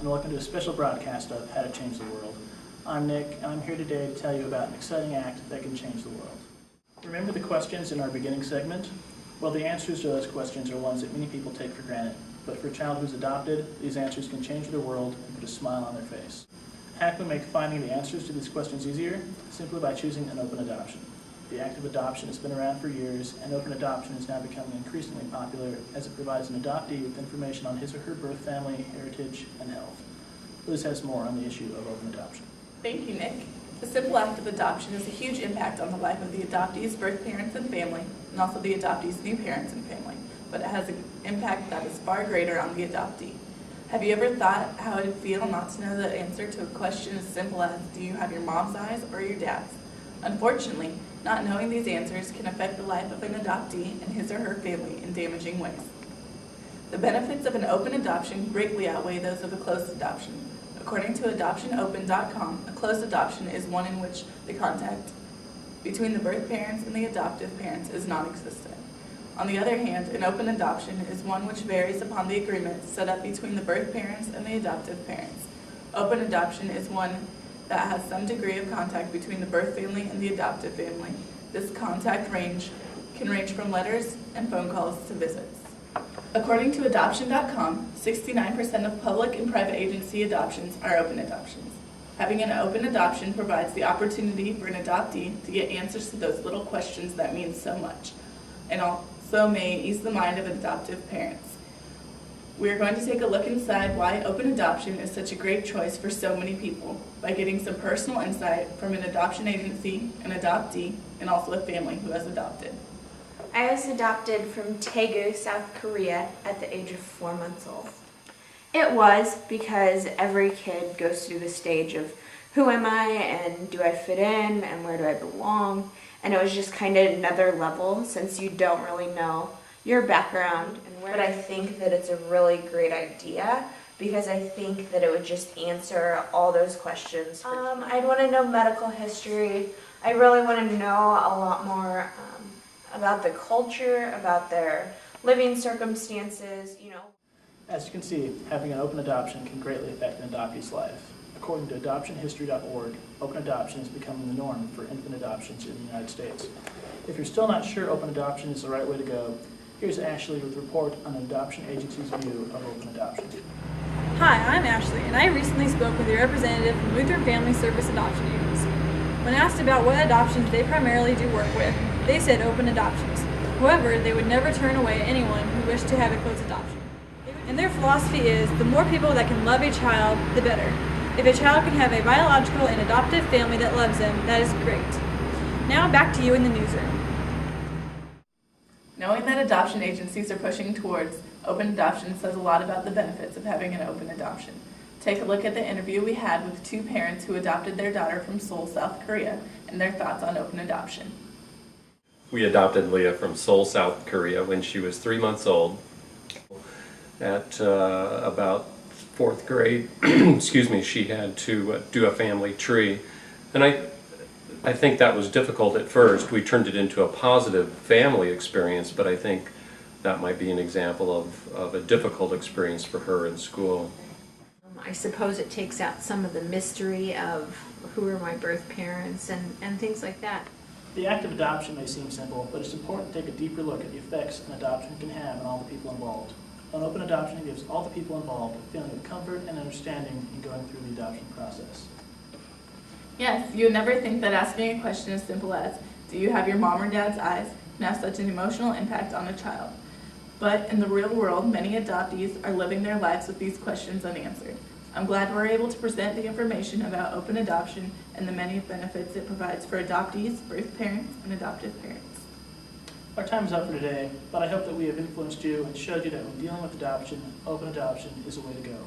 and welcome to a special broadcast of How to Change the World. I'm Nick, and I'm here today to tell you about an exciting act that can change the world. Remember the questions in our beginning segment? Well, the answers to those questions are ones that many people take for granted, but for a child who's adopted, these answers can change their world and put a smile on their face. How can we make finding the answers to these questions easier? Simply by choosing an open adoption. The act of adoption has been around for years, and open adoption is now becoming increasingly popular as it provides an adoptee with information on his or her birth family, heritage, and health. Liz has more on the issue of open adoption. Thank you, Nick. The simple act of adoption has a huge impact on the life of the adoptee's birth parents and family, and also the adoptee's new parents and family, but it has an impact that is far greater on the adoptee. Have you ever thought how it would feel not to know the answer to a question as simple as, do you have your mom's eyes or your dad's? Unfortunately, not knowing these answers can affect the life of an adoptee and his or her family in damaging ways. The benefits of an open adoption greatly outweigh those of a closed adoption. According to adoptionopen.com, a closed adoption is one in which the contact between the birth parents and the adoptive parents is non-existent. On the other hand, an open adoption is one which varies upon the agreement set up between the birth parents and the adoptive parents. Open adoption is one that has some degree of contact between the birth family and the adoptive family. This contact can range from letters and phone calls to visits. According to adoption.com, 69% of public and private agency adoptions are open adoptions. Having an open adoption provides the opportunity for an adoptee to get answers to those little questions that mean so much, and also may ease the mind of adoptive parents. We are going to take a look inside why open adoption is such a great choice for so many people by getting some personal insight from an adoption agency, an adoptee, and also a family who has adopted. I was adopted from Daegu, South Korea at the age of 4 months old. It was because every kid goes through the stage of who am I and do I fit in and where do I belong, and it was just kind of another level since you don't really know your background and where. But I think that it's a really great idea because I think that it would just answer all those questions. I'd want to know medical history. I really want to know a lot more about the culture, about their living circumstances, As you can see, having an open adoption can greatly affect an adoptee's life. According to adoptionhistory.org, open adoption is becoming the norm for infant adoptions in the United States. If you're still not sure open adoption is the right way to go, here's Ashley with a report on an adoption agency's view of open adoption. Hi, I'm Ashley, and I recently spoke with a representative from Lutheran Family Service Adoption Agency. When asked about what adoptions they primarily do work with, they said open adoptions. However, they would never turn away anyone who wished to have a closed adoption. And their philosophy is, the more people that can love a child, the better. If a child can have a biological and adoptive family that loves them, that is great. Now back to you in the newsroom. Knowing that adoption agencies are pushing towards open adoption says a lot about the benefits of having an open adoption. Take a look at the interview we had with 2 parents who adopted their daughter from Seoul, South Korea, and their thoughts on open adoption. We adopted Leah from Seoul, South Korea when she was 3 months old. At about 4th grade, she had to do a family tree. And I think that was difficult at first. We turned it into a positive family experience, but I think that might be an example of a difficult experience for her in school. I suppose it takes out some of the mystery of who are my birth parents and things like that. The act of adoption may seem simple, but it's important to take a deeper look at the effects an adoption can have on all the people involved. An open adoption gives all the people involved a feeling of comfort and understanding in going through the adoption process. Yes, you would never think that asking a question as simple as, do you have your mom or dad's eyes, can have such an emotional impact on a child. But in the real world, many adoptees are living their lives with these questions unanswered. I'm glad we're able to present the information about open adoption and the many benefits it provides for adoptees, birth parents, and adoptive parents. Our time is up for today, but I hope that we have influenced you and showed you that when dealing with adoption, open adoption is the way to go.